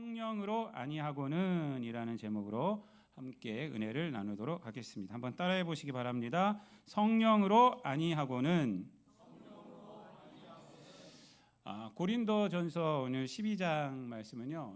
성령으로 아니하고는 이라는 제목으로 함께 은혜를 나누도록 하겠습니다. 한번 따라해 보시기 바랍니다. 성령으로 아니하고는. 고린도전서 오늘 12장 말씀은요.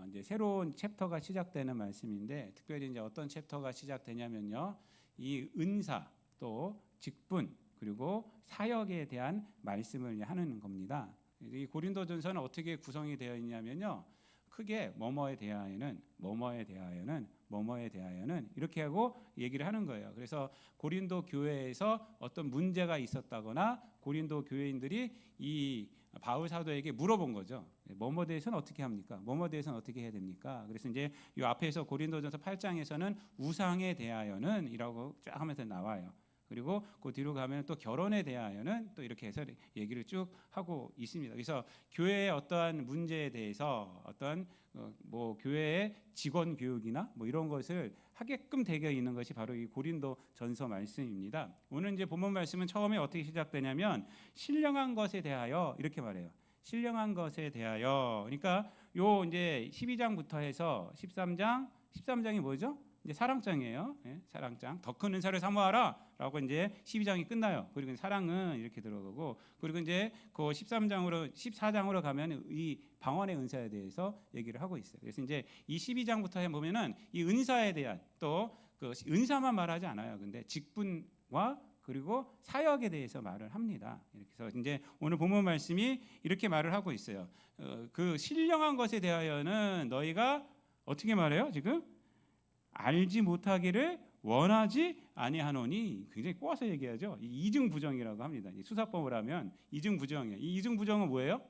이제 새로운 챕터가 시작되는 말씀인데, 특별히 이제 어떤 챕터가 시작되냐면요. 이 은사, 또 직분, 그리고 사역에 대한 말씀을 하는 겁니다. 이 고린도전서는 어떻게 구성이 되어 있냐면요. 크게 뭐뭐에 대하여는, 뭐뭐에 대하여는, 뭐뭐에 대하여는 이렇게 하고 얘기를 하는 거예요. 그래서 고린도 교회에서 어떤 문제가 있었다거나 고린도 교회인들이 이 바울 사도에게 물어본 거죠. 뭐뭐에 대해서는 어떻게 합니까? 뭐뭐에 대해서는 어떻게 해야 됩니까? 그래서 이제 이 앞에서 고린도전서 8장에서는 우상에 대하여는 이라고 쫙 하면서 나와요. 그리고 그 뒤로 가면 또 결혼에 대하여는 또 이렇게 해서 얘기를 쭉 하고 있습니다. 그래서 교회의 어떠한 문제에 대해서 어떤 뭐 교회의 직원 교육이나 뭐 이런 것을 하게끔 되어 있는 것이 바로 이 고린도전서 말씀입니다. 오늘 이제 본문 말씀은 처음에 어떻게 시작되냐면 신령한 것에 대하여 이렇게 말해요. 신령한 것에 대하여. 그러니까 요 이제 12장부터 해서 13장이 뭐죠? 이제 사랑장이에요. 네, 사랑장. 더 큰 은사를 사모하라라고 이제 12장이 끝나요. 그리고 사랑은 이렇게 들어가고, 그리고 이제 그 14장으로 가면 이 방언의 은사에 대해서 얘기를 하고 있어요. 그래서 이제 이 12장부터 해 보면은 이 은사에 대한 또 그 은사만 말하지 않아요. 근데 직분과 그리고 사역에 대해서 말을 합니다. 이렇게 해서 이제 오늘 본문 말씀이 이렇게 말을 하고 있어요. 그 신령한 것에 대하여는 너희가 어떻게 말해요? 지금 알지 못하기를 원하지 아니하노니. 굉장히 꼬아서 얘기하죠. 이중부정이라고 합니다. 수사법을 하면 이중부정이에요. 이 이중부정은 뭐예요?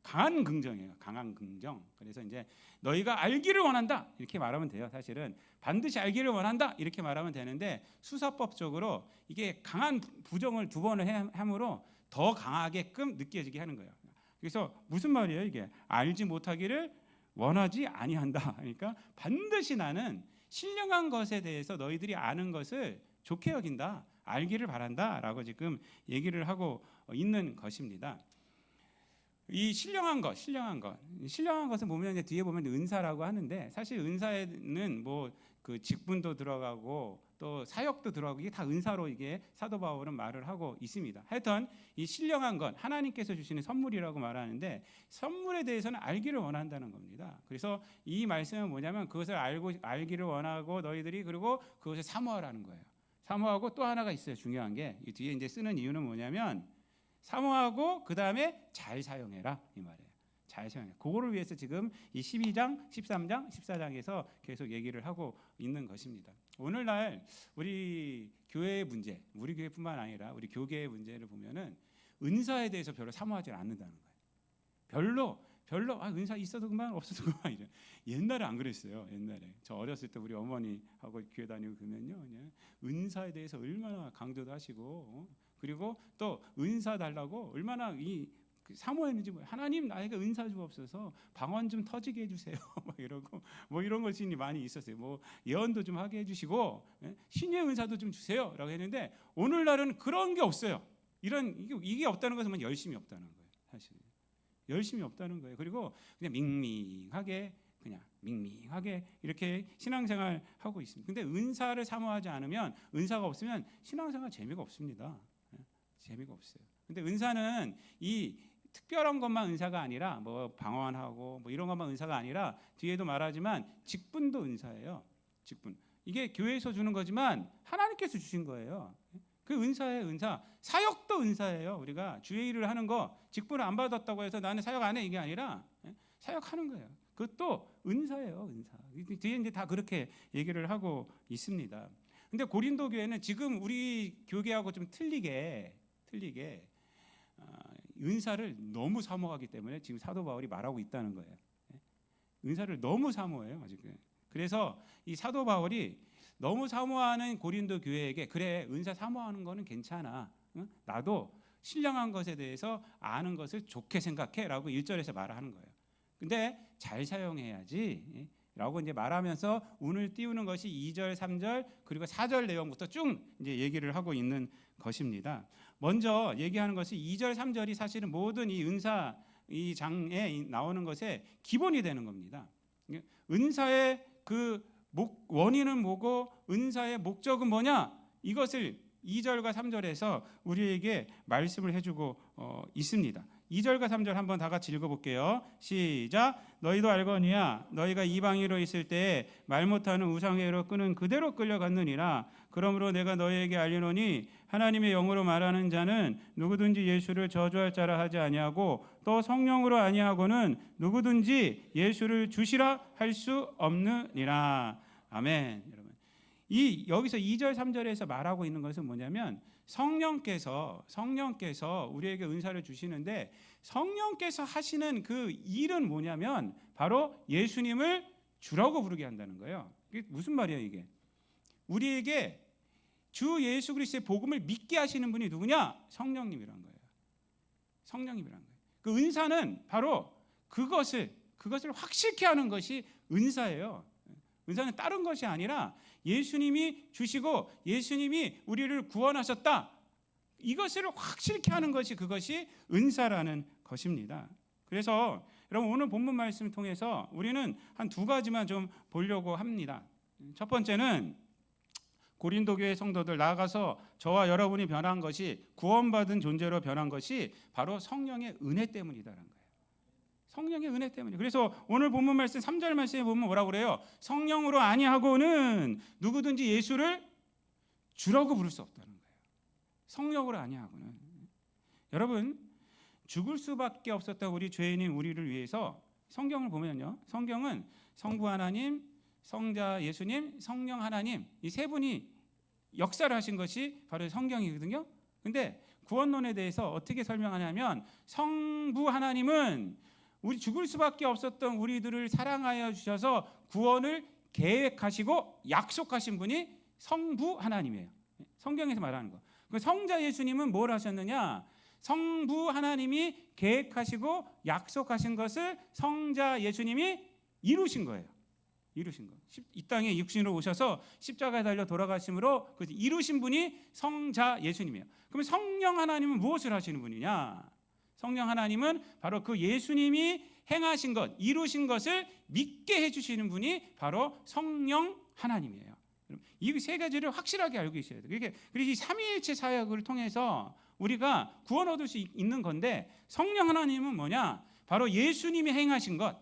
강한 긍정이에요. 강한 긍정. 그래서 이제 너희가 알기를 원한다 이렇게 말하면 돼요. 사실은 반드시 알기를 원한다 이렇게 말하면 되는데, 수사법적으로 이게 강한 부정을 두 번을 함으로 더 강하게끔 느껴지게 하는 거예요. 그래서 무슨 말이에요? 이게 알지 못하기를 원하지 아니한다. 그러니까 반드시 나는 신령한 것에 대해서 너희들이 아는 것을 좋게 여긴다, 알기를 바란다라고 지금 얘기를 하고 있는 것입니다. 이 신령한 것은 보면 이제 뒤에 보면 은사라고 하는데, 사실 은사에는 뭐 그 직분도 들어가고 또 사역도 들어가고 이게 다 은사로 이게 사도 바울은 말을 하고 있습니다. 하여튼 이 신령한 것, 하나님께서 주시는 선물이라고 말하는데, 선물에 대해서는 알기를 원한다는 겁니다. 그래서 이 말씀은 뭐냐면 그것을 알기를 원하고 너희들이 그리고 그것을 사모하라는 거예요. 사모하고 또 하나가 있어요. 중요한 게 이 뒤에 이제 쓰는 이유는 뭐냐면 사모하고 그 다음에 잘 사용해라 이 말이에요. 잘 사용해. 그거를 위해서 지금 이 12장, 13장, 14장에서 계속 얘기를 하고 있는 것입니다. 오늘날 우리 교회의 문제, 우리 교회뿐만 아니라 우리 교계의 문제를 보면은 은사에 대해서 별로 사모하지 않는다는 거예요. 별로 은사 있어도 그만 없어도 그만 이래. 옛날에 안 그랬어요. 옛날에 저 어렸을 때 우리 어머니하고 교회 다니고 그러면요, 그냥 은사에 대해서 얼마나 강조도 하시고, 그리고 또 은사 달라고 얼마나 사모했는지, 하나님 나에게 은사 주옵소서, 방언 좀 터지게 해주세요. 이러고 이런 것이 많이 있었어요. 예언도 좀 하게 해주시고 신의 은사도 좀 주세요라고 했는데, 오늘날은 그런 게 없어요. 이게 없다는 것은 열심히 없다는 거예요. 사실 열심히 없다는 거예요. 그리고 그냥 밍밍하게 이렇게 신앙생활 하고 있습니다. 근데 은사를 사모하지 않으면, 은사가 없으면 신앙생활 재미가 없습니다. 재미가 없어요. 근데 은사는 이 특별한 것만 은사가 아니라 방언하고 이런 것만 은사가 아니라 뒤에도 말하지만 직분도 은사예요. 직분. 이게 교회에서 주는 거지만 하나님께서 주신 거예요. 그 은사예요. 은사. 사역도 은사예요. 우리가 주의 일을 하는 거 직분을 안 받았다고 해서 나는 사역 안 해 이게 아니라 사역하는 거예요. 그것도 은사예요. 은사. 뒤에 이제 다 그렇게 얘기를 하고 있습니다. 근데 고린도 교회는 지금 우리 교계하고 좀 틀리게 은사를 너무 사모하기 때문에 지금 사도 바울이 말하고 있다는 거예요. 은사를 너무 사모해요, 지금. 그래서 이 사도 바울이 너무 사모하는 고린도 교회에게, 그래 은사 사모하는 거는 괜찮아, 나도 신령한 것에 대해서 아는 것을 좋게 생각해라고 1절에서 말하는 거예요. 근데 잘 사용해야지 라고 이제 말하면서 운을 띄우는 것이 2절, 3절 그리고 4절 내용부터 쭉 이제 얘기를 하고 있는 것입니다. 먼저 얘기하는 것이 2절, 3절이 사실은 모든 이 은사 이 장에 나오는 것에 기본이 되는 겁니다. 은사의 그 원인은 뭐고 은사의 목적은 뭐냐? 이것을 2절과 3절에서 우리에게 말씀을 해주고 있습니다. 2절과 3절 한번 다 같이 읽어볼게요. 시작. 너희도 알거니와 너희가 이방인으로 있을 때에 말 못하는 우상회로 끄는 그대로 끌려갔느니라. 그러므로 내가 너희에게 알리노니 하나님의 영으로 말하는 자는 누구든지 예수를 저주할 자라 하지 아니하고 또 성령으로 아니하고는 누구든지 예수를 주시라 할 수 없느니라. 아멘. 여러분, 여기서 2절 3절에서 말하고 있는 것은 뭐냐면 성령께서 우리에게 은사를 주시는데 성령께서 하시는 그 일은 뭐냐면 바로 예수님을 주라고 부르게 한다는 거예요. 이게 무슨 말이에요 이게? 우리에게 주 예수 그리스도의 복음을 믿게 하시는 분이 누구냐? 성령님이란 거예요. 성령님이란 거예요. 그 은사는 바로 그것을 확실케 하는 것이 은사예요. 은사는 다른 것이 아니라 예수님이 주시고 예수님이 우리를 구원하셨다. 이것을 확실케 하는 것이 그것이 은사라는 것입니다. 그래서 여러분 오늘 본문 말씀을 통해서 우리는 한 두 가지만 좀 보려고 합니다. 첫 번째는 고린도 교회 성도들 나아가서 저와 여러분이 변한 것이 구원받은 존재로 변한 것이 바로 성령의 은혜 때문이다라는 거예요. 성령의 은혜 때문이에요. 그래서 오늘 본문 말씀 3절 말씀에 보면 뭐라고 그래요? 성령으로 아니하고는 누구든지 예수를 주라고 부를 수 없다는 거예요. 성령으로 아니하고는. 여러분 죽을 수밖에 없었다 우리 죄인인 우리를 위해서 성경을 보면요. 성경은 성부 하나님, 성자 예수님, 성령 하나님 이 세 분이 역사를 하신 것이 바로 성경이거든요. 근데 구원론에 대해서 어떻게 설명하냐면 성부 하나님은 우리 죽을 수밖에 없었던 우리들을 사랑하여 주셔서 구원을 계획하시고 약속하신 분이 성부 하나님이에요. 성경에서 말하는 거. 그 성자 예수님은 뭘 하셨느냐? 성부 하나님이 계획하시고 약속하신 것을 성자 예수님이 이루신 거예요. 이루신 거. 이 땅에 육신으로 오셔서 십자가에 달려 돌아가심으로 이루신 분이 성자 예수님이에요. 그럼 성령 하나님은 무엇을 하시는 분이냐? 성령 하나님은 바로 그 예수님이 행하신 것, 이루신 것을 믿게 해주시는 분이 바로 성령 하나님이에요. 이 세 가지를 확실하게 알고 있어야 돼요. 그리고 이 삼위일체 사역을 통해서 우리가 구원 얻을 수 있는 건데 성령 하나님은 뭐냐? 바로 예수님이 행하신 것,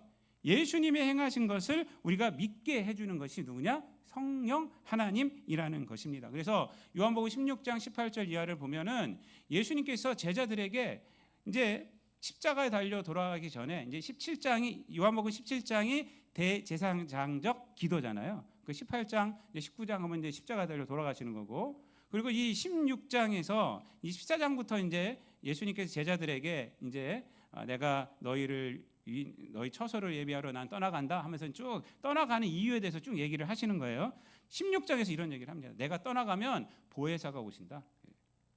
예수님이 행하신 것을 우리가 믿게 해주는 것이 누구냐? 성령 하나님이라는 것입니다. 그래서 요한복음 16장 18절 이하를 보면은 예수님께서 제자들에게 이제 십자가에 달려 돌아가기 전에 이제 17장이 요한복음 17장이 대제사장적 기도잖아요. 그 18장, 19장 하면 이제 십자가에 달려 돌아가시는 거고, 그리고 이 16장에서 이 14장부터 이제 예수님께서 제자들에게 이제 내가 너희 처소를 예비하러 난 떠나간다 하면서 쭉 떠나가는 이유에 대해서 쭉 얘기를 하시는 거예요. 16장에서 이런 얘기를 합니다. 내가 떠나가면 보혜사가 오신다.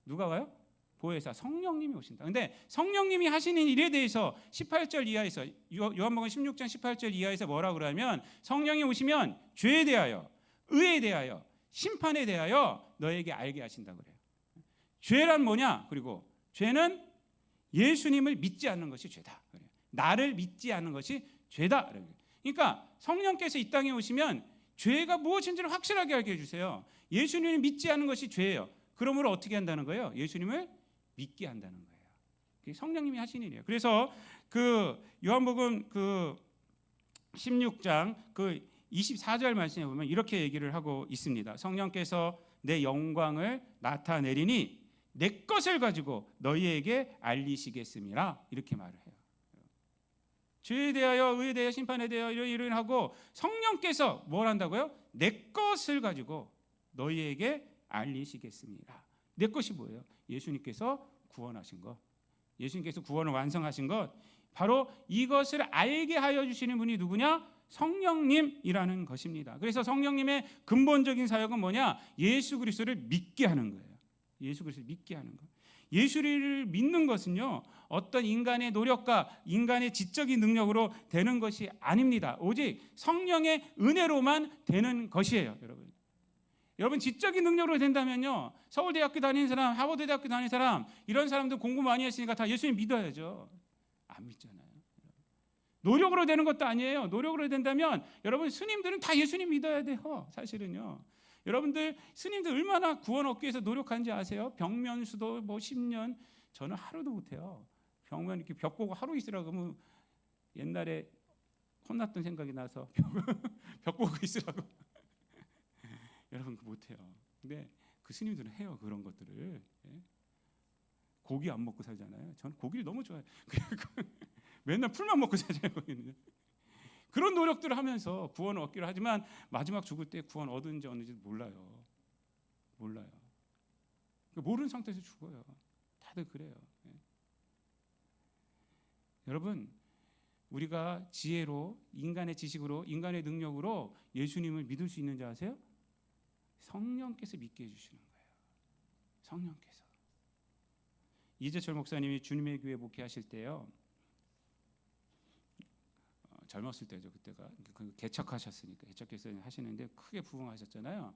누가 와요? 보혜사, 성령님이 오신다. 근데 성령님이 하시는 일에 대해서 18절 이하에서 요한복음 16장 18절 이하에서 뭐라고 그러면 성령이 오시면 죄에 대하여, 의에 대하여, 심판에 대하여 너에게 알게 하신다고 그래요. 죄란 뭐냐? 그리고 죄는 예수님을 믿지 않는 것이 죄다. 그래요. 나를 믿지 않는 것이 죄다. 그러니까 성령께서 이 땅에 오시면 죄가 무엇인지를 확실하게 알게 해주세요. 예수님을 믿지 않는 것이 죄예요. 그러므로 어떻게 한다는 거예요? 예수님을 믿게 한다는 거예요. 그게 성령님이 하신 일이에요. 그래서 그 요한복음 그 16장 그 24절 말씀에 보면 이렇게 얘기를 하고 있습니다. 성령께서 내 영광을 나타내리니 내 것을 가지고 너희에게 알리시겠습니다. 이렇게 말을 해요. 죄에 대하여, 의에 대하여, 심판에 대하여 이런 하고 성령께서 뭘 한다고요? 내 것을 가지고 너희에게 알리시겠습니다. 내 것이 뭐예요? 예수님께서 구원하신 것, 예수님께서 구원을 완성하신 것, 바로 이것을 알게 하여 주시는 분이 누구냐? 성령님이라는 것입니다. 그래서 성령님의 근본적인 사역은 뭐냐? 예수 그리스도를 믿게 하는 거예요. 예수 그리스도를 믿게 하는 것. 예수를 믿는 것은요, 어떤 인간의 노력과 인간의 지적인 능력으로 되는 것이 아닙니다. 오직 성령의 은혜로만 되는 것이에요, 여러분. 여러분 지적인 능력으로 된다면요, 서울대학교 다니는 사람, 하버드대학교 다니는 사람, 이런 사람들 공부 많이 했으니까 다 예수님 믿어야죠. 안 믿잖아요. 노력으로 되는 것도 아니에요. 노력으로 된다면 여러분 스님들은 다 예수님 믿어야 돼요. 사실은요. 여러분들 스님들 얼마나 구원 얻기 위해서 노력하는지 아세요? 벽면수도 뭐 10년 저는 하루도 못해요. 벽면 이렇게 벽 보고 하루 있으라고 하면 옛날에 혼났던 생각이 나서 벽 보고 있으라고 여러분 그 못해요. 근데 그 스님들은 해요. 그런 것들을. 고기 안 먹고 살잖아요. 저는 고기를 너무 좋아해요. 맨날 풀만 먹고 살잖아요. 거기는. 그런 노력들을 하면서 구원을 얻기로 하지만 마지막 죽을 때 구원 얻은지 없는지 몰라요. 모르는 상태에서 죽어요. 다들 그래요. 여러분 우리가 지혜로 인간의 지식으로 인간의 능력으로 예수님을 믿을 수 있는지 아세요? 성령께서 믿게 해주시는 거예요. 성령께서. 이재철 목사님이 주님의 교회 목회하실 때요. 젊었을 때죠. 그때가 개척하셨으니까 개척해서 하시는데 크게 부흥하셨잖아요.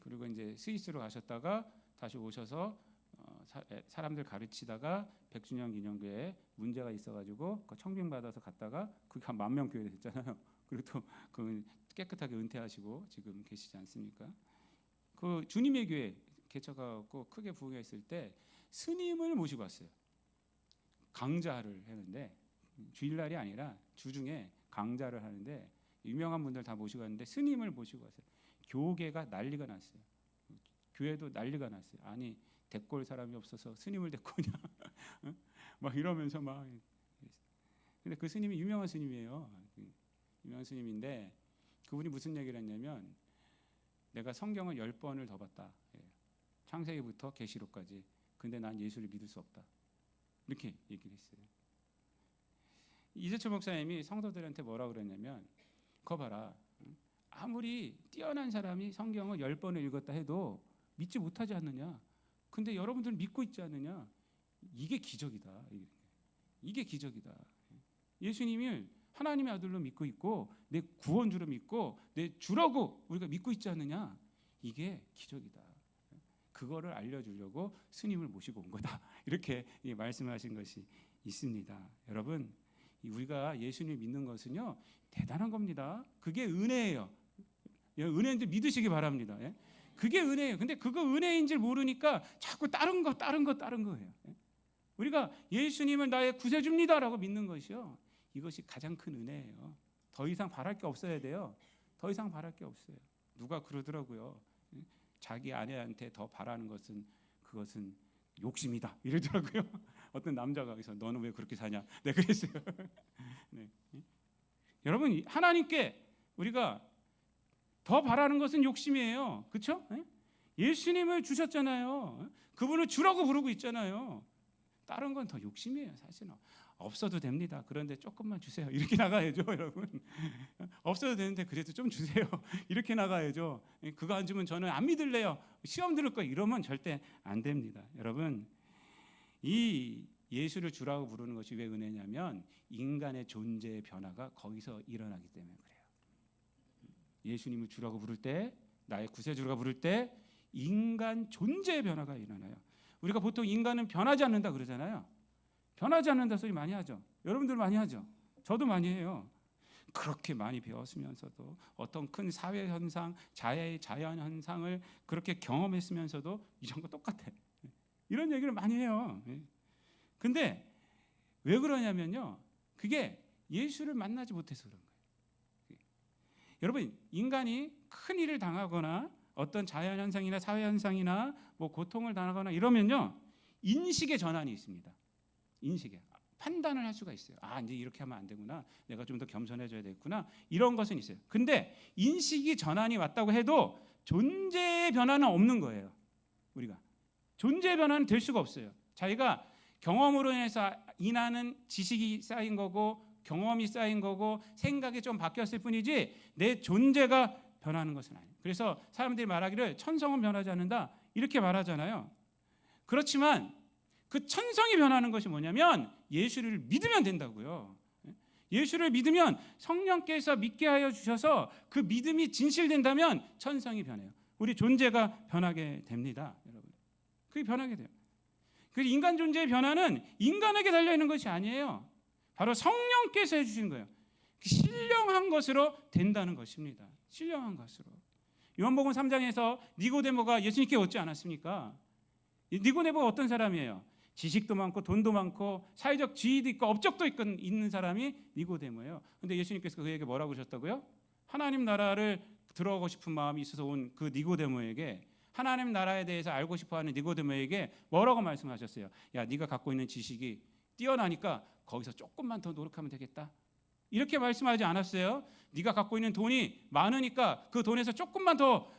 그리고 이제 스위스로 가셨다가 다시 오셔서 사람들 가르치다가 100주년 기념교회에 문제가 있어가지고 청빙받아서 갔다가 그게 한 10,000명 교회 됐잖아요. 그리고 또 그 깨끗하게 은퇴하시고 지금 계시지 않습니까? 그 주님의 교회 개척하고 크게 부흥했을 때 스님을 모시고 왔어요. 강좌를 했는데 주일날이 아니라 주중에 강좌를 하는데 유명한 분들 다 모시고 왔는데 스님을 모시고 왔어요. 교계가 난리가 났어요. 교회도 난리가 났어요. 아니 데리고 올 사람이 없어서 스님을 데리고 오냐 막 이러면서 막. 근데 그 스님이 유명한 스님이에요. 유명한 스님인데 그분이 무슨 얘기를 했냐면 내가 성경을 10번을 더 봤다. 창세기부터 계시록까지. 근데 난 예수를 믿을 수 없다. 이렇게 얘기를 했어요. 이재철 목사님이 성도들한테 뭐라 그랬냐면 거 봐라. 아무리 뛰어난 사람이 성경을 10번을 읽었다 해도 믿지 못하지 않느냐. 근데 여러분들은 믿고 있지 않느냐. 이게 기적이다. 이게 기적이다. 예수님을 하나님의 아들로 믿고 있고 내 구원주로 믿고 내 주라고 우리가 믿고 있지 않느냐. 이게 기적이다. 그거를 알려주려고 스님을 모시고 온 거다. 이렇게 말씀하신 것이 있습니다. 여러분 우리가 예수님을 믿는 것은요 대단한 겁니다. 그게 은혜예요. 은혜인지 믿으시기 바랍니다. 그게 은혜예요. 근데 그거 은혜인 줄 모르니까 자꾸 다른 거예요. 우리가 예수님을 나의 구세주입니다라고 믿는 것이요. 이것이 가장 큰 은혜예요. 더 이상 바랄 게 없어야 돼요. 더 이상 바랄 게 없어요. 누가 그러더라고요. 자기 아내한테 더 바라는 것은 그것은 욕심이다. 이러더라고요. 어떤 남자가 그래서 너는 왜 그렇게 사냐? 네, 그랬어요. 네. 여러분 하나님께 우리가 더 바라는 것은 욕심이에요. 그렇죠? 예수님을 주셨잖아요. 그분을 주라고 부르고 있잖아요. 다른 건 더 욕심이에요. 사실은 없어도 됩니다. 그런데 조금만 주세요. 이렇게 나가야죠, 여러분. 없어도 되는데 그래도 좀 주세요. 이렇게 나가야죠. 그거 안 주면 저는 안 믿을래요. 시험 들을 거예요. 이러면 절대 안 됩니다. 여러분 이 예수를 주라고 부르는 것이 왜 은혜냐면 인간의 존재의 변화가 거기서 일어나기 때문에 그래요. 예수님을 주라고 부를 때 나의 구세주라고 부를 때 인간 존재의 변화가 일어나요. 우리가 보통 인간은 변하지 않는다 그러잖아요. 변하지 않는다 소리 많이 하죠. 여러분들 많이 하죠. 저도 많이 해요. 그렇게 많이 배웠으면서도 어떤 큰 사회 현상, 자연 현상을 그렇게 경험했으면서도 이런 거 똑같아. 이런 얘기를 많이 해요. 근데 왜 그러냐면요. 그게 예수를 만나지 못해서 그런 거예요. 여러분 인간이 큰 일을 당하거나 어떤 자연 현상이나 사회 현상이나 뭐 고통을 당하거나 이러면요. 인식의 전환이 있습니다. 인식에 판단을 할 수가 있어요. 아 이제 이렇게 하면 안 되구나. 내가 좀 더 겸손해져야 되겠구나. 이런 것은 있어요. 근데 인식이 전환이 왔다고 해도 존재의 변화는 없는 거예요. 우리가 존재의 변화는 될 수가 없어요. 자기가 경험으로 인해서 인하는 지식이 쌓인 거고 경험이 쌓인 거고 생각이 좀 바뀌었을 뿐이지 내 존재가 변하는 것은 아니에요. 그래서 사람들이 말하기를 천성은 변하지 않는다 이렇게 말하잖아요. 그렇지만 그 천성이 변하는 것이 뭐냐면 예수를 믿으면 된다고요. 예수를 믿으면 성령께서 믿게 하여 주셔서 그 믿음이 진실된다면 천성이 변해요. 우리 존재가 변하게 됩니다. 여러분. 그게 변하게 돼요. 그 인간 존재의 변화는 인간에게 달려있는 것이 아니에요. 바로 성령께서 해주신 거예요. 신령한 것으로 된다는 것입니다. 신령한 것으로. 요한복음 3장에서 니고데모가 예수님께 얻지 않았습니까? 니고데모가 어떤 사람이에요? 지식도 많고 돈도 많고 사회적 지위도 있고 업적도 있는 사람이 니고데모예요. 근데 예수님께서 그에게 뭐라고 하셨다고요? 하나님 나라를 들어가고 싶은 마음이 있어서 온 그 니고데모에게, 하나님 나라에 대해서 알고 싶어하는 니고데모에게 뭐라고 말씀하셨어요? 야, 네가 갖고 있는 지식이 뛰어나니까 거기서 조금만 더 노력하면 되겠다. 이렇게 말씀하지 않았어요? 네가 갖고 있는 돈이 많으니까 그 돈에서 조금만 더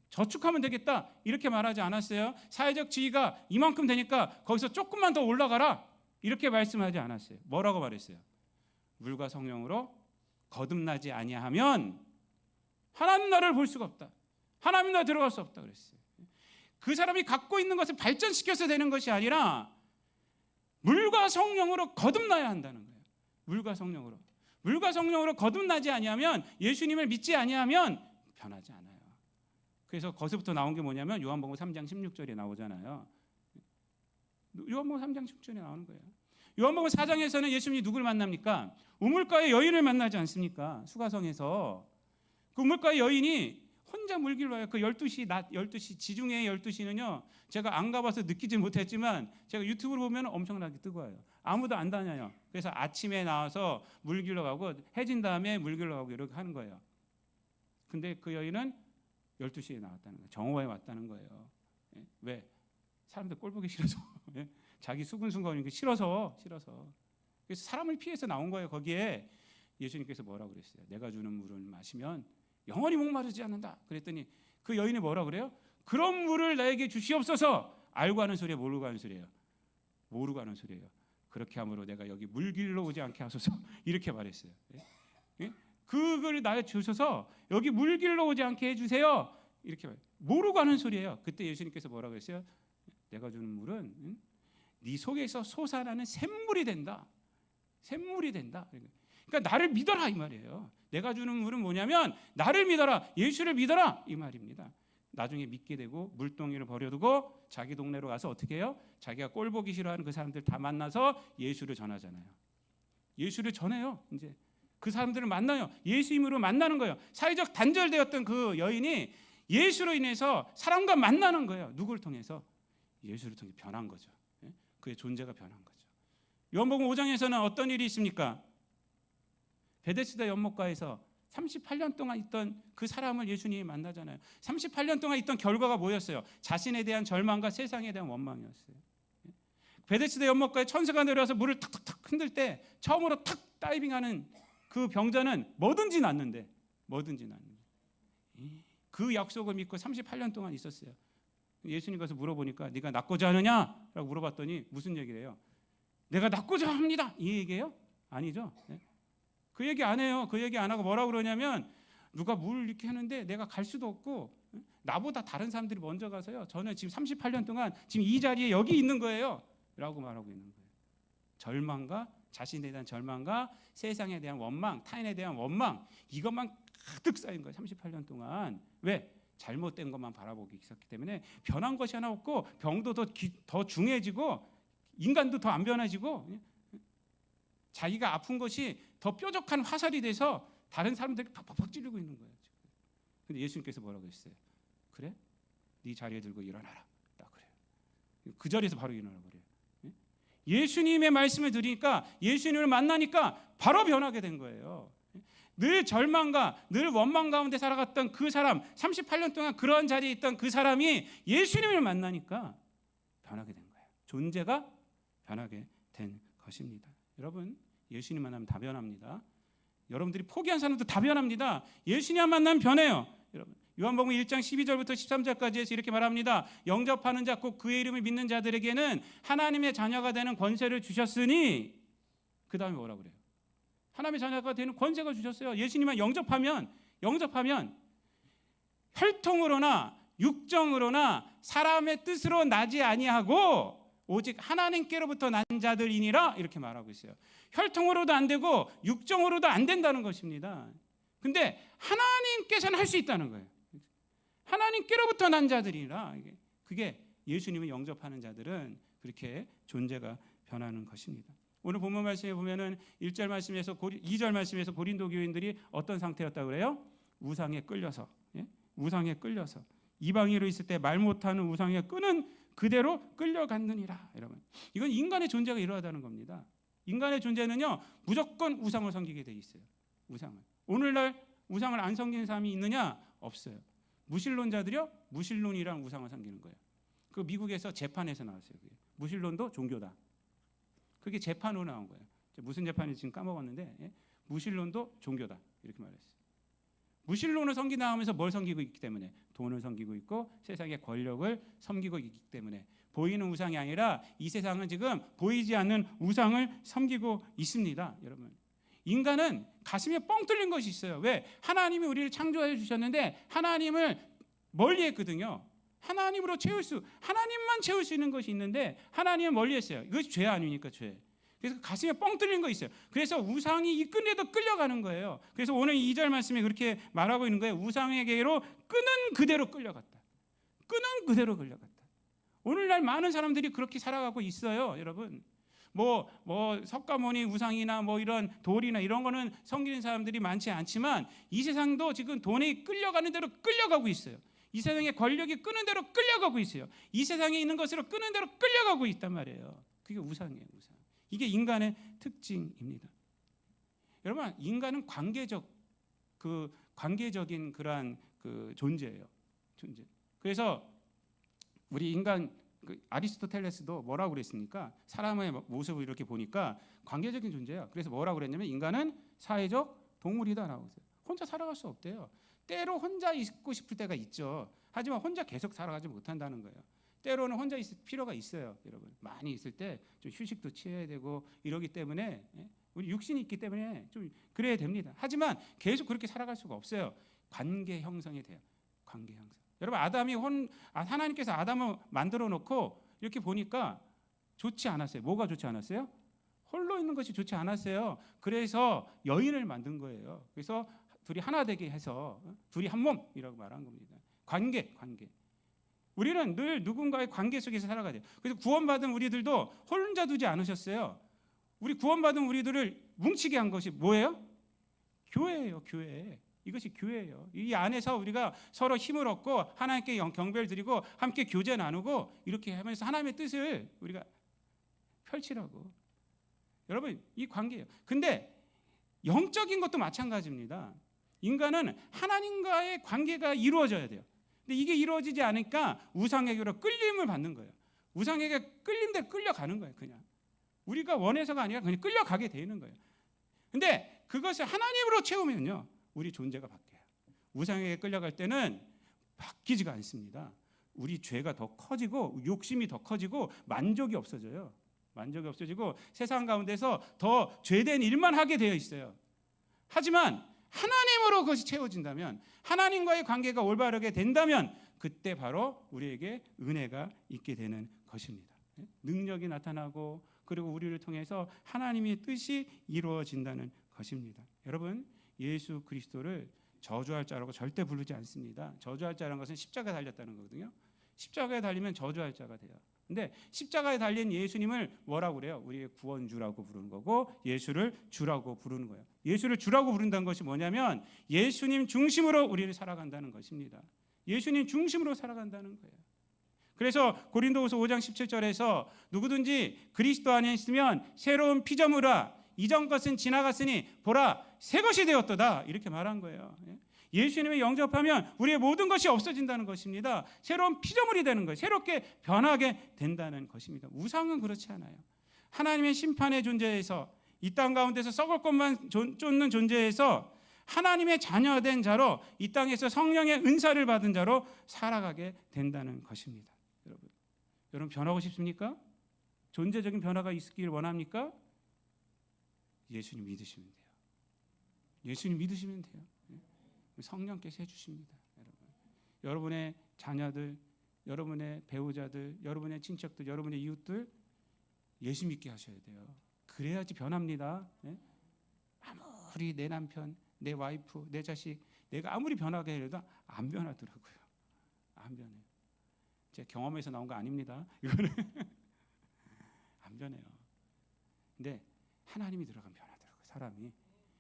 저축하면 되겠다. 이렇게 말하지 않았어요? 사회적 지위가 이만큼 되니까 거기서 조금만 더 올라가라. 이렇게 말씀하지 않았어요. 뭐라고 말했어요? 물과 성령으로 거듭나지 아니하면 하나님 나라를 볼 수가 없다. 하나님 나라 들어갈 수 없다 그랬어요. 그 사람이 갖고 있는 것을 발전시켜서 되는 것이 아니라 물과 성령으로 거듭나야 한다는 거예요. 물과 성령으로 거듭나지 아니하면, 예수님을 믿지 아니하면 변하지 않아요. 그래서 거기서부터 나온 게 뭐냐면 요한복음 3장 16절에 나오잖아요. 요한복음 3장 16절에 나오는 거예요. 요한복음 4장에서는 예수님이 누굴 만납니까? 우물가의 여인을 만나지 않습니까? 수가성에서. 그 우물가의 여인이 혼자 물길로 와요. 그 12시, 낮 12시, 지중해 12시는요. 제가 안 가봐서 느끼지 못했지만 제가 유튜브로 보면 엄청나게 뜨거워요. 아무도 안 다녀요. 그래서 아침에 나와서 물길로 가고 해진 다음에 물길로 가고 이렇게 하는 거예요. 근데 그 여인은 12시에 나왔다는 거예요. 정오에 왔다는 거예요. 왜? 사람들 꼴 보기 싫어서. 자기 수근수근거리는 게 싫어서. 그래서 사람을 피해서 나온 거예요. 거기에 예수님께서 뭐라고 그랬어요? 내가 주는 물을 마시면 영원히 목마르지 않는다. 그랬더니 그 여인이 뭐라 그래요? 그런 물을 나에게 주시옵소서. 알고 하는 소리예요? 모르고 하는 소리예요? 모르고 하는 소리예요. 그렇게 함으로 내가 여기 물길로 오지 않게 하소서. 이렇게 말했어요. 그걸 나에 주셔서 여기 물길로 오지 않게 해주세요. 이렇게 말해요. 모르고 하는 소리예요. 그때 예수님께서 뭐라고 했어요? 내가 주는 물은 네 속에서 솟아나는 샘물이 된다. 그러니까 나를 믿어라 이 말이에요. 내가 주는 물은 뭐냐면 나를 믿어라, 예수를 믿어라 이 말입니다. 나중에 믿게 되고 물동이를 버려두고 자기 동네로 가서 어떻게 해요? 자기가 꼴 보기 싫어하는 그 사람들 다 만나서 예수를 전하잖아요. 예수를 전해요. 이제 그 사람들을 만나요. 예수 이름으로 만나는 거예요. 사회적 단절되었던 그 여인이 예수로 인해서 사람과 만나는 거예요. 누구를 통해서? 예수를 통해 변한 거죠. 그의 존재가 변한 거죠. 요한복음 5장에서는 어떤 일이 있습니까? 베데스다 연못가에서 38년 동안 있던 그 사람을 예수님이 만나잖아요. 38년 동안 있던 결과가 뭐였어요? 자신에 대한 절망과 세상에 대한 원망이었어요. 베데스다 연못가에 천사가 내려와서 물을 탁탁탁 흔들 때 처음으로 탁 다이빙하는 그 병자는 뭐든지 낫는데 그 약속을 믿고 38년 동안 있었어요. 예수님 가서 물어보니까 네가 낫고자 하느냐? 라고 물어봤더니 무슨 얘기를 해요? 내가 낫고자 합니다. 이 얘기예요? 아니죠. 그 얘기 안 해요. 그 얘기 안 하고 뭐라고 그러냐면 누가 물 이렇게 하는데 내가 갈 수도 없고 나보다 다른 사람들이 먼저 가서요. 저는 지금 38년 동안 지금 이 자리에 여기 있는 거예요. 라고 말하고 있는 거예요. 절망과 자신에 대한 절망과 세상에 대한 원망, 타인에 대한 원망, 이것만 가득 쌓인 거예요. 38년 동안. 왜? 잘못된 것만 바라보기 있었기 때문에 변한 것이 하나 없고 병도 더 중해지고 인간도 더 안 변해지고 자기가 아픈 것이 더 뾰족한 화살이 돼서 다른 사람들에게 팍팍팍 찌르고 있는 거예요. 근데 예수님께서 뭐라고 했어요? 그래? 네 자리에 들고 일어나라. 딱 그래요. 그 자리에서 바로 일어나 버려요. 예수님의 말씀을 들으니까 예수님을 만나니까 바로 변하게 된 거예요. 늘 절망과 늘 원망 가운데 살아갔던 그 사람, 38년 동안 그런 자리에 있던 그 사람이 예수님을 만나니까 변하게 된 거예요. 존재가 변하게 된 것입니다. 여러분, 예수님 만나면 다 변합니다. 여러분들이 포기한 사람도 다 변합니다. 예수님 만나면 변해요. 여러분, 요한복음 1장 12절부터 13절까지 해서 이렇게 말합니다. 영접하는 자 곧 그의 이름을 믿는 자들에게는 하나님의 자녀가 되는 권세를 주셨으니, 그 다음에 뭐라 그래요? 하나님의 자녀가 되는 권세가 주셨어요. 예수님만 영접하면 혈통으로나 육정으로나 사람의 뜻으로 나지 아니하고 오직 하나님께로부터 난 자들이니라, 이렇게 말하고 있어요. 혈통으로도 안 되고 육정으로도 안 된다는 것입니다. 근데 하나님께서는 할 수 있다는 거예요. 하나님께로부터 난 자들이라. 그게 예수님을 영접하는 자들은 그렇게 존재가 변하는 것입니다. 오늘 본문 말씀에 보면은 1절 말씀에서 2절 말씀에서 고린도 교인들이 어떤 상태였다고 그래요? 우상에 끌려서, 예? 우상에 끌려서 이방인으로 있을 때 말 못하는 우상에 끄는 그대로 끌려갔느니라. 여러분, 이건 인간의 존재가 이러하다는 겁니다. 인간의 존재는요 무조건 우상을 섬기게 돼 있어요. 우상을. 오늘날 우상을 안 섬기는 사람이 있느냐? 없어요. 무신론자들이요 무신론이랑 우상을 섬기는 거예요. 그 미국에서 재판에서 나왔어요. 그게. 무신론도 종교다. 그게 재판으로 나온 거예요. 무슨 재판인지 지금 까먹었는데, 예? 무신론도 종교다 이렇게 말했어요. 무신론을 섬기다 하면서 뭘 섬기고 있기 때문에? 돈을 섬기고 있고 세상의 권력을 섬기고 있기 때문에 보이는 우상이 아니라 이 세상은 지금 보이지 않는 우상을 섬기고 있습니다. 여러분, 인간은 가슴에 뻥 뚫린 것이 있어요. 왜? 하나님이 우리를 창조해 주셨는데 하나님을 멀리 했거든요. 하나님으로 하나님만 채울 수 있는 것이 있는데 하나님은 멀리 했어요. 이것이 죄 아닙니까? 죄. 그래서 가슴에 뻥 뚫린 거 있어요. 그래서 우상이 이끈에도 끌려가는 거예요. 그래서 오늘 2절 말씀에 그렇게 말하고 있는 거예요. 우상에게로 끄는 그대로 끌려갔다. 끄는 그대로 끌려갔다. 오늘날 많은 사람들이 그렇게 살아가고 있어요. 여러분, 뭐 석가모니 우상이나 뭐 이런 돌이나 이런 거는 섬기는 사람들이 많지 않지만 이 세상도 지금 돈에 끌려가는 대로 끌려가고 있어요. 이 세상의 권력이 끄는 대로 끌려가고 있어요. 이 세상에 있는 것으로 끄는 대로 끌려가고 있단 말이에요. 그게 우상이에요. 우상. 이게 인간의 특징입니다. 여러분, 인간은 관계적인 그러한 그 존재예요. 존재. 그래서 우리 인간 아리스토텔레스도 뭐라고 그랬습니까? 사람의 모습을 이렇게 보니까 관계적인 존재야. 그래서 뭐라고 그랬냐면 인간은 사회적 동물이다라고 했어요. 혼자 살아갈 수 없대요. 때로 혼자 있고 싶을 때가 있죠. 하지만 혼자 계속 살아가지 못한다는 거예요. 때로는 혼자 있을 필요가 있어요. 여러분, 많이 있을 때 좀 휴식도 취해야 되고 이러기 때문에, 우리 육신이 있기 때문에 좀 그래야 됩니다. 하지만 계속 그렇게 살아갈 수가 없어요. 관계 형성이 돼요. 관계 형성. 여러분, 하나님께서 아담을 만들어 놓고 이렇게 보니까 좋지 않았어요. 뭐가 좋지 않았어요? 홀로 있는 것이 좋지 않았어요. 그래서 여인을 만든 거예요. 그래서 둘이 하나 되게 해서 둘이 한 몸이라고 말한 겁니다. 관계. 우리는 늘 누군가의 관계 속에서 살아가야 돼요. 그래서 구원받은 우리들도 혼자 두지 않으셨어요. 우리 구원받은 우리들을 뭉치게 한 것이 뭐예요? 교회예요. 교회. 이것이 교회예요. 이 안에서 우리가 서로 힘을 얻고 하나님께 경배를 드리고 함께 교제 나누고 이렇게 하면서 하나님의 뜻을 우리가 펼치라고. 여러분, 이 관계예요. 근데 영적인 것도 마찬가지입니다. 인간은 하나님과의 관계가 이루어져야 돼요. 근데 이게 이루어지지 않으니까 우상에게로 끌림을 받는 거예요. 우상에게 끌림대로 끌려가는 거예요. 그냥 우리가 원해서가 아니라 그냥 끌려가게 되는 거예요. 근데 그것을 하나님으로 채우면요, 우리 존재가 바뀌어요. 우상에게 끌려갈 때는 바뀌지가 않습니다. 우리 죄가 더 커지고 욕심이 더 커지고 만족이 없어져요. 만족이 없어지고 세상 가운데서 더 죄된 일만 하게 되어 있어요. 하지만 하나님으로 그것이 채워진다면, 하나님과의 관계가 올바르게 된다면 그때 바로 우리에게 은혜가 있게 되는 것입니다. 능력이 나타나고 그리고 우리를 통해서 하나님의 뜻이 이루어진다는 것입니다. 여러분, 예수 그리스도를 저주할 자라고 절대 부르지 않습니다. 저주할 자라는 것은 십자가에 달렸다는 거거든요. 십자가에 달리면 저주할 자가 돼요. 근데 십자가에 달린 예수님을 뭐라고 그래요? 우리의 구원주라고 부르는 거고 예수를 주라고 부르는 거예요. 예수를 주라고 부른다는 것이 뭐냐면 예수님 중심으로 우리를 살아간다는 것입니다. 예수님 중심으로 살아간다는 거예요. 그래서 고린도후서 5장 17절에서 누구든지 그리스도 안에 있으면 새로운 피조물이라 이전 것은 지나갔으니 보라 새 것이 되었도다 이렇게 말한 거예요. 예수님을 영접하면 우리의 모든 것이 없어진다는 것입니다. 새로운 피조물이 되는 거예요. 새롭게 변하게 된다는 것입니다. 우상은 그렇지 않아요. 하나님의 심판의 존재에서 이 땅 가운데서 썩을 것만 쫓는 존재에서 하나님의 자녀된 자로 이 땅에서 성령의 은사를 받은 자로 살아가게 된다는 것입니다. 여러분 변하고 싶습니까? 존재적인 변화가 있기를 원합니까? 예수님 믿으시면 돼요. 예수님 믿으시면 돼요. 성령께서 해주십니다. 여러분의 자녀들, 여러분의 배우자들, 여러분의 친척들, 여러분의 이웃들 예수 믿게 하셔야 돼요. 그래야지 변합니다. 아무리 내 남편, 내 와이프, 내 자식 내가 아무리 변하게 해도 안 변하더라고요. 안 변해요. 제 경험에서 나온 거 아닙니다. 이거는 안 변해요. 근데 하나님이 들어가면 변하더라고요. 사람이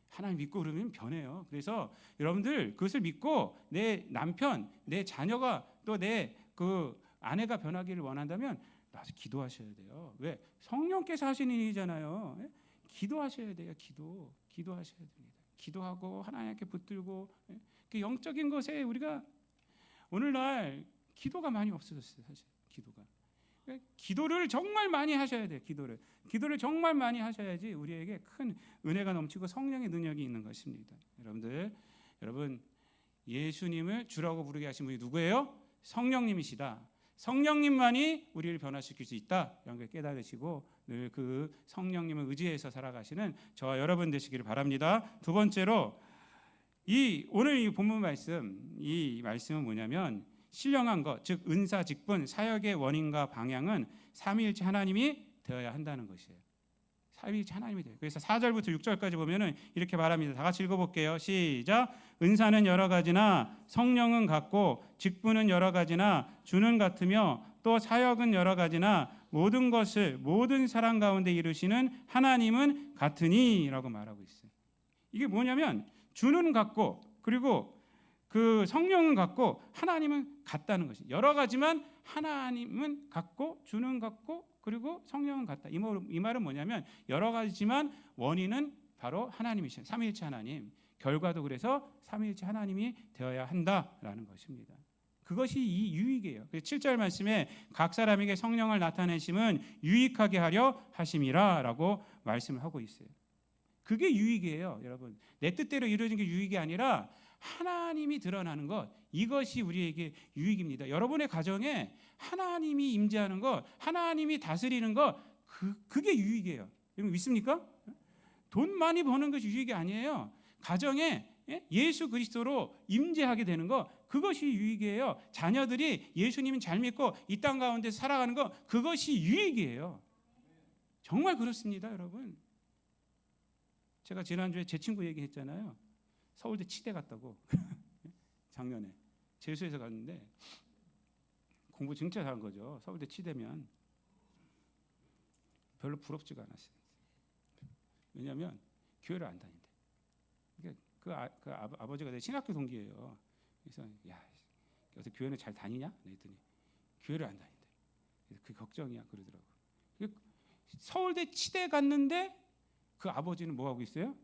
하나님 믿고 그러면 변해요. 그래서 여러분들 그것을 믿고 내 남편, 내 자녀가 또 내 그 아내가 변하기를 원한다면 나서 기도하셔야 돼요. 왜? 성령께서 하시는 일이잖아요. 예? 기도하셔야 돼요. 기도하셔야 됩니다. 기도하고 하나님께 붙들고 그 영적인 것에 우리가 오늘날 기도가 많이 없어졌어요. 사실 기도를 정말 많이 하셔야 돼요. 기도를 정말 많이 하셔야지 우리에게 큰 은혜가 넘치고 성령의 능력이 있는 것입니다. 여러분 예수님을 주라고 부르게 하신 분이 누구예요? 성령님이시다. 성령님만이 우리를 변화시킬 수 있다. 이런 걸 깨달으시고 늘 그 성령님을 의지해서 살아가시는 저와 여러분 되시기를 바랍니다. 두 번째로 오늘 이 본문 말씀, 이 말씀은 뭐냐면 신령한 것, 즉 은사, 직분, 사역의 원인과 방향은 삼위일체 하나님이 되어야 한다는 것이에요. 삼위일체 하나님이 돼요. 그래서 4절부터 6절까지 보면은 이렇게 말합니다. 다 같이 읽어볼게요. 시작. 은사는 여러 가지나 성령은 같고 직분은 여러 가지나 주는 같으며 또 사역은 여러 가지나 모든 것을 모든 사람 가운데 이루시는 하나님은 같으니라고 말하고 있어요. 이게 뭐냐면 주는 같고 그리고 그 성령은 같고 하나님은 같다는 것이 여러 가지만 하나님은 같고 주는 같고 그리고 성령은 같다. 이 말은 뭐냐면 여러 가지지만 원인은 바로 하나님이신 삼위일체 하나님. 결과도 그래서 삼위일체 하나님이 되어야 한다라는 것입니다. 그것이 이 유익이에요. 7절 말씀에 각 사람에게 성령을 나타내심은 유익하게 하려 하심이라라고 말씀을 하고 있어요. 그게 유익이에요, 여러분. 내 뜻대로 이루어진 게 유익이 아니라 하나님이 드러나는 것, 이것이 우리에게 유익입니다. 여러분의 가정에 하나님이 임재하는 것, 하나님이 다스리는 것, 그게 유익이에요. 여러분 믿습니까? 돈 많이 버는 것이 유익이 아니에요. 가정에 예수 그리스도로 임재하게 되는 것, 그것이 유익이에요. 자녀들이 예수님을 잘 믿고 이 땅 가운데 살아가는 것, 그것이 유익이에요. 정말 그렇습니다, 여러분. 제가 지난주에 제 친구 얘기했잖아요. 서울대 치대 갔다고. 작년에 재수해서 갔는데 공부 진짜 잘한 거죠. 서울대 치대면 별로 부럽지가 않았어요. 왜냐하면 교회를 안 다닌대. 그 아버지가 내 신학교 동기예요. 그래서 야, 어떻게 교회는 잘 다니냐? 그랬더니 교회를 안 다닌대. 그래서 그 걱정이야 그러더라고. 서울대 치대 갔는데 그 아버지는 뭐 하고 있어요?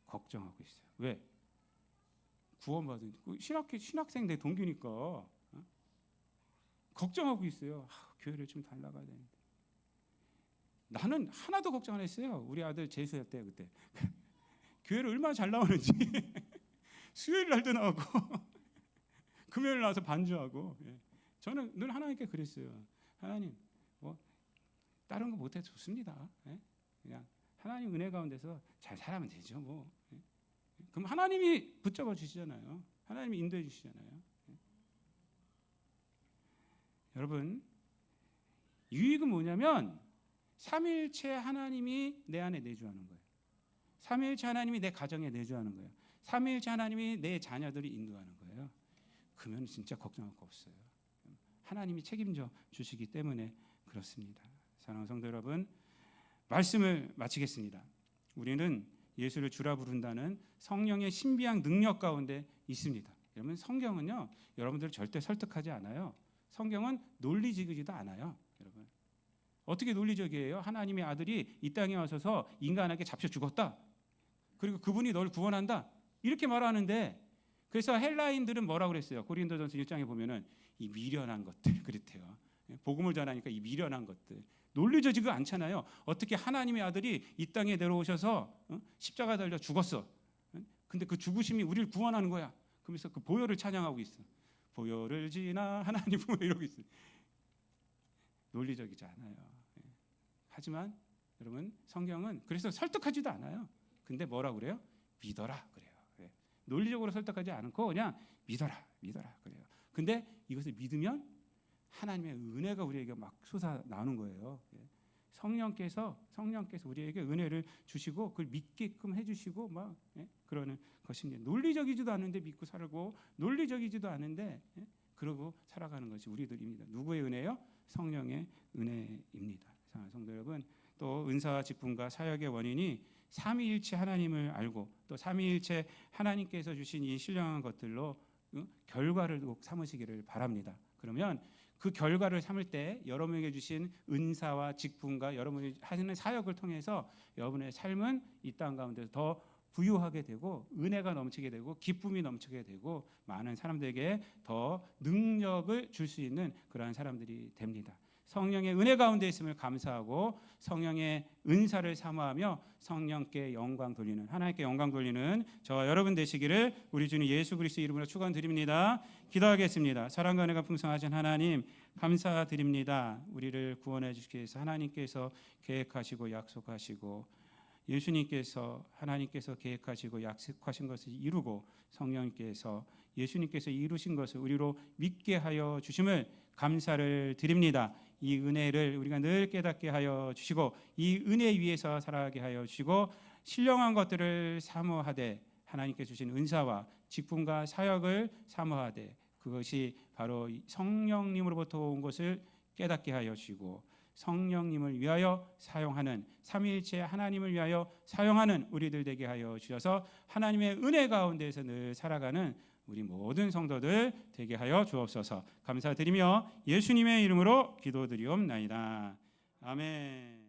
걱정하고 있어요. 왜? 구원받은 신학생 내 동기니까 걱정하고 있어요. 교회를 좀 잘 나가야 되는데. 나는 하나도 걱정 안 했어요. 우리 아들 재수할 때 그때 교회를 얼마나 잘 나오는지 수요일 날도 나오고 금요일 나와서 반주하고. 저는 늘 하나님께 그랬어요. 하나님 뭐 다른 거 못해도 좋습니다. 그냥 하나님 은혜 가운데서 잘 살아면 되죠. 뭐. 그럼 하나님이 붙잡아 주시잖아요. 하나님이 인도해 주시잖아요. 여러분 유익은 뭐냐면 삼위일체 하나님이 내 안에 내주하는 거예요. 삼위일체 하나님이 내 가정에 내주하는 거예요. 삼위일체 하나님이 내 자녀들이 인도하는 거예요. 그러면 진짜 걱정할 거 없어요. 하나님이 책임져 주시기 때문에 그렇습니다. 사랑하는 성도 여러분, 말씀을 마치겠습니다. 우리는 예수를 주라 부른다는 성령의 신비한 능력 가운데 있습니다. 여러분 성경은요, 여러분들을 절대 설득하지 않아요. 성경은 논리적이지도 않아요. 여러분 어떻게 논리적이에요? 하나님의 아들이 이 땅에 와서서 인간에게 잡혀 죽었다. 그리고 그분이 널 구원한다. 이렇게 말하는데, 그래서 헬라인들은 뭐라고 그랬어요? 고린도전서 1장에 보면은 이 미련한 것들 그랬대요. 복음을 전하니까 이 미련한 것들. 논리적이지가 않잖아요. 어떻게 하나님의 아들이 이 땅에 내려오셔서 십자가 달려 죽었어. 근데 그 죽으심이 우리를 구원하는 거야. 그러면서 그 보혈을 찬양하고 있어. 보혈을 지나 하나님 보혈 이러고 있어. 논리적이지 않아요. 하지만 여러분 성경은 그래서 설득하지도 않아요. 근데 뭐라 그래요? 믿어라 그래요. 논리적으로 설득하지 않고 그냥 믿어라 그래요. 근데 이것을 믿으면 하나님의 은혜가 우리에게 막 솟아 나오는 거예요. 성령께서 우리에게 은혜를 주시고 그걸 믿게끔 해주시고 막 그러는 것입니다. 논리적이지도 않은데 믿고 살고, 논리적이지도 않은데 그러고 살아가는 것이 우리들입니다. 누구의 은혜요? 성령의 은혜입니다. 사랑하는 성도 여러분, 또 은사와 직분과 사역의 원인이 삼위일체 하나님을 알고 또 삼위일체 하나님께서 주신 이 신령한 것들로 결과를 꼭 삼으시기를 바랍니다. 그러면 그 결과를 삼을 때 여러분에게 주신 은사와 직분과 여러분이 하시는 사역을 통해서 여러분의 삶은 이 땅 가운데서 더 부유하게 되고 은혜가 넘치게 되고 기쁨이 넘치게 되고 많은 사람들에게 더 능력을 줄 수 있는 그러한 사람들이 됩니다. 성령의 은혜 가운데 있음을 감사하고 성령의 은사를 사모하며 성령께 영광 돌리는, 하나님께 영광 돌리는 저와 여러분 되시기를 우리 주님 예수 그리스도 이름으로 축원드립니다. 기도하겠습니다. 사랑과 은혜가 풍성하신 하나님 감사드립니다. 우리를 구원해 주시기 위해서 하나님께서 계획하시고 약속하시고 예수님께서 하나님께서 계획하시고 약속하신 것을 이루고 성령님께서 예수님께서 이루신 것을 우리로 믿게 하여 주심을 감사를 드립니다. 이 은혜를 우리가 늘 깨닫게 하여 주시고 이 은혜 위에서 살아가게 하여 주시고 신령한 것들을 사모하되 하나님께 주신 은사와 직분과 사역을 사모하되 그것이 바로 성령님으로부터 온 것을 깨닫게 하여 주시고 성령님을 위하여 사용하는 삼위일체 하나님을 위하여 사용하는 우리들 되게 하여 주셔서 하나님의 은혜 가운데에서 늘 살아가는 우리 모든 성도들 되게 하여 주옵소서. 감사드리며 예수님의 이름으로 기도드리옵나이다. 아멘.